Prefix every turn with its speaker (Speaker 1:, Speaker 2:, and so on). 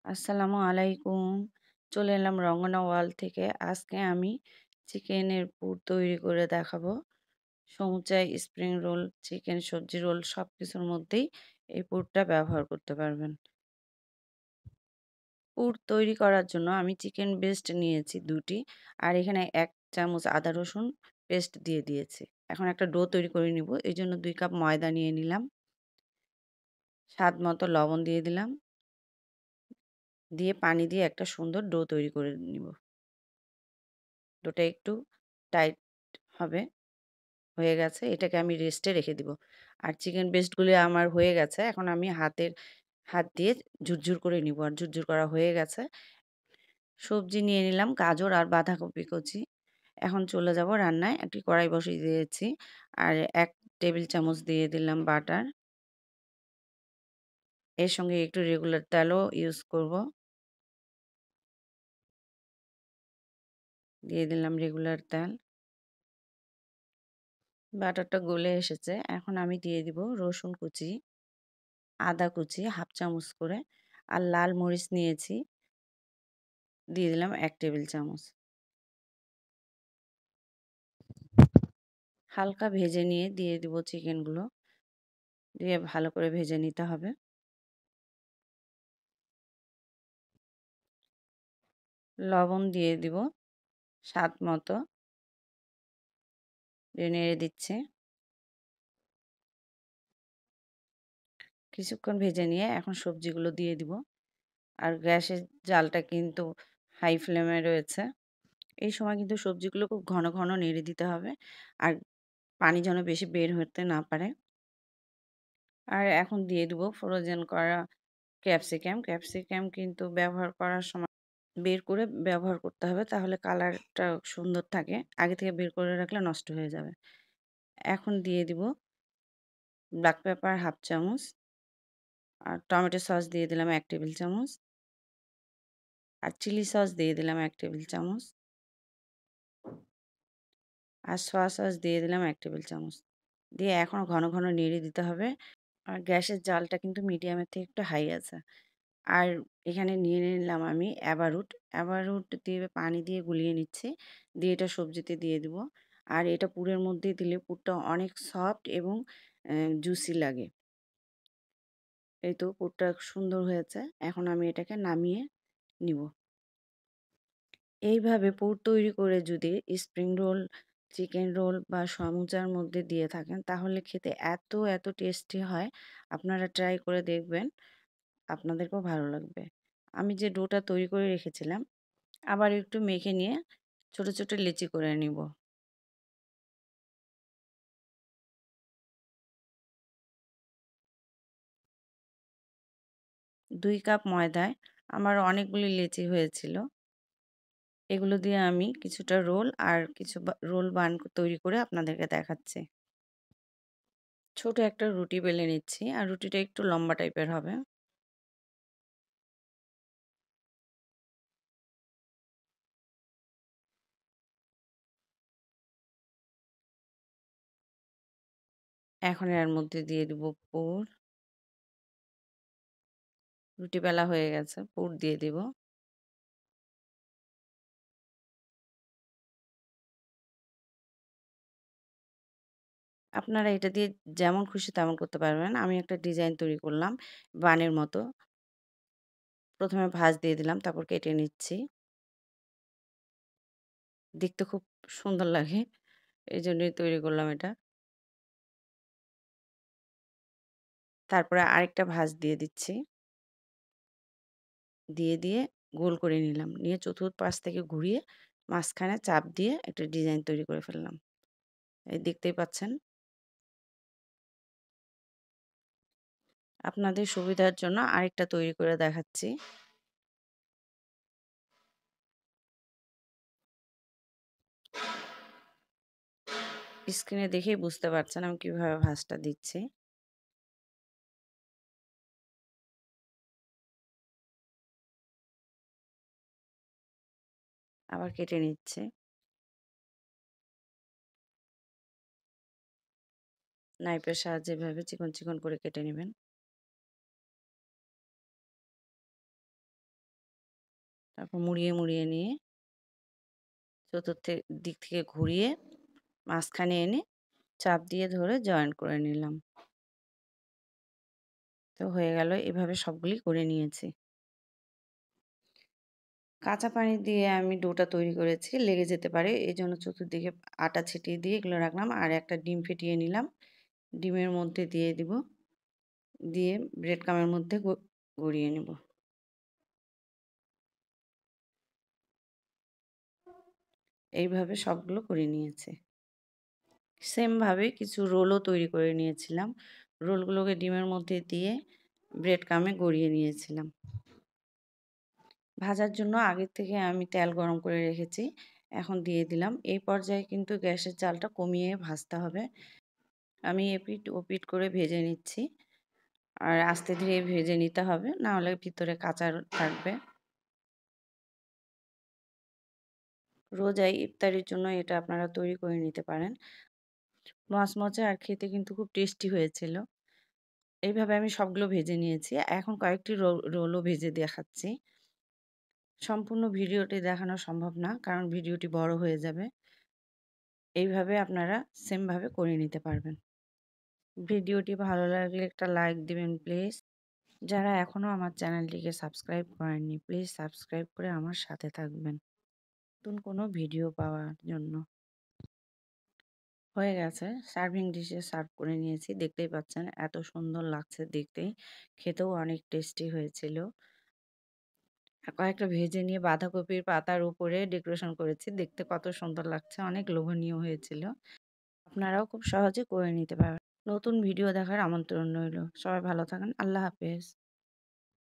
Speaker 1: আসসালামু আলাইকুম। চলে এলাম রঙ্গনা ওয়াল থেকে। আজকে আমি চিকেনের পুর তৈরি করে দেখাবো। সমুচাই, স্প্রিং রোল, চিকেন সবজি রোল সবকিছুর মধ্যেই এই পুরটা ব্যবহার করতে পারবেন। পুর তৈরি করার জন্য আমি চিকেন ব্রেস্ট নিয়েছি ২ টি। আর এখানে ১ চামচ আদা রসুন পেস্ট দিয়ে দিয়েছি। এখন একটা ডো তৈরি করে নিব। এজন্য ২ কাপ ময়দা নিয়ে নিলাম। স্বাদ মতো লবণ দিয়ে দিলাম। দিয়ে পানি দিয়ে একটা সুন্দর ডো তৈরি করে নিব। ডোটা একটু টাইট হবে, হয়ে গেছে। এটাকে আমি রেস্টে রেখে দিব। আর চিকেন ব্রেস্টগুলি আমার হয়ে গেছে। এখন আমি হাত দিয়ে ঝুরঝুর করে নিব। আর ঝুরঝুর করা হয়ে গেছে। সবজি নিয়ে নিলাম গাজর আর বাঁধাকপি কুচি। এখন চলে যাব রান্নায়। একটি কড়াই বসিয়ে দিয়েছি। আর ১ টেবিল চামচ দিয়ে দিলাম বাটার। এর সঙ্গে একটু রেগুলার তেলও ইউজ করব। দিয়ে দিলাম রেগুলার তেল। বাটারটা গলে এসেছে। এখন আমি দিয়ে দিব রসুন কুচি, আদা কুচি ১/২ চামচ করে। আর লাল মরিচ নিয়েছি, দিয়ে দিলাম ১ টেবিল চামচ। হালকা ভেজে নিয়ে দিয়ে দিব চিকেনগুলো। দিয়ে ভালো করে ভেজে নিতে হবে। লবণ দিয়ে দিব স্বাদ মতো। দিয়ে নেড়ে দিচ্ছি। কিছুক্ষণ ভেজে নিয়ে এখন সবজিগুলো দিয়ে দিব। আর গ্যাসের জালটা কিন্তু হাই ফ্লেমে রয়েছে। এই সময় কিন্তু সবজিগুলো খুব ঘন, ঘন নেড়ে দিতে হবে। আর পানি যেন বেশি বের হতে না পারে। আর এখন দিয়ে দিব ফ্রোজেন করা ক্যাপসিকাম। ক্যাপসিকাম কিন্তু ব্যবহার করার সময় বের করে ব্যবহার করতে হবে, তাহলে কালারটা সুন্দর থাকে। আগে থেকে বের করে রাখলে নষ্ট হয়ে যাবে। এখন দিয়ে দিব ব্লাক পেপার ১/২ চামচ। আর টমেটো সস দিয়ে দিলাম ১ টেবিল চামচ। আর চিলি সস দিয়ে দিলাম ১ টেবিল চামচ। আর সোয়া সস দিয়ে দিলাম ১ টেবিল চামচ। দিয়ে এখন ঘন, ঘন নেড়ে দিতে হবে। আর গ্যাসের জালটা কিন্তু মিডিয়ামের থেকে একটু হাই আছে। আর এখানে নিয়ে নিলাম আমি অ্যাবারুট। অ্যাবারুট দিয়ে পানি দিয়ে গুলিয়ে নিচ্ছি। দিয়ে এটা সবজিতে দিয়ে দিব। আর এটা পুরের মধ্যে দিলে পুরটা অনেক সফট এবং জুসি লাগে। এই তো পুরটা সুন্দর হয়েছে। এখন আমি এটাকে নামিয়ে নিব। এইভাবে পুর তৈরি করে যদি স্প্রিং রোল, চিকেন রোল বা সমুচার মধ্যে দিয়ে থাকেন, তাহলে খেতে এত টেস্টি হয়। আপনারা ট্রাই করে দেখবেন। আপনাদেরকেও ভালো লাগবে। আমি যে ডোটা তৈরি করে রেখেছিলাম, আবার একটু মেখে নিয়ে ছোট, ছোট লেচি করে নিব। ২ কাপ ময়দায় আমার অনেকগুলি লেচি হয়েছিল। এগুলো দিয়ে আমি কিছুটা রোল আর কিছু রোল তৈরি করে আপনাদেরকে দেখাচ্ছি। ছোট একটা রুটি বেলে নিচ্ছি। আর রুটিটা একটু লম্বা টাইপের হবে। এখন এর মধ্যে দিয়ে দিব পুর। রুটি বেলা হয়ে গেছে। পুর দিয়ে দিব। আপনারা এটা দিয়ে যেমন খুশি তেমন করতে পারবেন। আমি একটা ডিজাইন তৈরি করলাম বানের মতো। ১ম এ ভাঁজ দিয়ে দিলাম, তারপর কেটে নিচ্ছি। দেখতে খুব সুন্দর লাগে। এজন্যই তৈরি করলাম এটা। তারপরে আরেকটা ভাঁজ দিয়ে দিচ্ছি। দিয়ে গোল করে নিলাম। নিয়ে চতুর্পাশ থেকে ঘুরিয়ে মাঝখানে চাপ দিয়ে একটা ডিজাইন তৈরি করে ফেললাম। এই দেখতেই পাচ্ছেন। আপনাদের সুবিধার জন্য আরেকটা তৈরি করে দেখাচ্ছি। স্ক্রিনে দেখেই বুঝতে পারছেন আমি কিভাবে ভাঁজটা দিচ্ছি। আবার কেটে নিচ্ছি। নাইফের সাহায্যে এভাবে চিকন, চিকন করে কেটে নিবেন। তারপর মুড়িয়ে নিয়ে চতুর্থ দিক থেকে ঘুরিয়ে মাঝখানে এনে চাপ দিয়ে ধরে জয়েন করে নিলাম। তো হয়ে গেল, এভাবে সবগুলি করে নিয়েছি। কাঁচা পানি দিয়ে আমি ডোটা তৈরি করেছি, লেগে যেতে পারে। এজন্য চতুর্দিকে আটা ছিটিয়ে দিয়ে এগুলো রাখলাম। আর একটা ডিম ফেটিয়ে নিলাম। ডিমের মধ্যে দিয়ে দিব। দিয়ে ব্রেড ক্রামের মধ্যে গড়িয়ে নেব। এইভাবে সবগুলো করে নিয়েছি। সেমভাবে কিছু রোলও তৈরি করে নিয়েছিলাম। রোলগুলোকে ডিমের মধ্যে দিয়ে ব্রেড ক্রামে গড়িয়ে নিয়েছিলাম। ভাজার জন্য আগের থেকে আমি তেল গরম করে রেখেছি। এখন দিয়ে দিলাম। এই পর্যায়ে কিন্তু গ্যাসের জালটা কমিয়ে ভাজতে হবে। আমি এপিঠ ওপিঠ করে ভেজে নিচ্ছি। আর আস্তে ধীরে ভেজে নিতে হবে, না হলে ভিতরে কাঁচা থাকবে। রোজায় ইফতারির জন্য এটা আপনারা তৈরি করে নিতে পারেন। মচমচে আর খেতে কিন্তু খুব টেস্টি হয়েছিল। এইভাবে আমি সবগুলো ভেজে নিয়েছি। এখন কয়েকটি রোলও ভেজে দেখাচ্ছি। সম্পূর্ণ ভিডিওটি দেখানো সম্ভব না, কারণ ভিডিওটি বড় হয়ে যাবে। এইভাবে আপনারা সেমভাবে করে নিতে পারবেন। ভিডিওটি ভালো লাগলে একটা লাইক দিবেন প্লিজ। যারা এখনও আমার চ্যানেলটিকে সাবস্ক্রাইব করেননি, প্লিজ সাবস্ক্রাইব করে আমার সাথে থাকবেন নতুন কোনো ভিডিও পাওয়ার জন্য। হয়ে গেছে, সার্ভিং ডিশে সার্ভ করে নিয়েছি। দেখতেই পাচ্ছেন এত সুন্দর লাগছে দেখতেই, খেতেও অনেক টেস্টি হয়েছিল। কয়েকটা ভেজে নিয়ে বাঁধাকপির পাতার উপরে ডেকোরেশন করেছি, দেখতে কত সুন্দর লাগছে, অনেক লোভনীয় হয়েছিল। আপনারাও খুব সহজে করে নিতে পারবেন। নতুন ভিডিও দেখার আমন্ত্রণ রইল। সবাই ভালো থাকেন। আল্লাহ হাফেজ।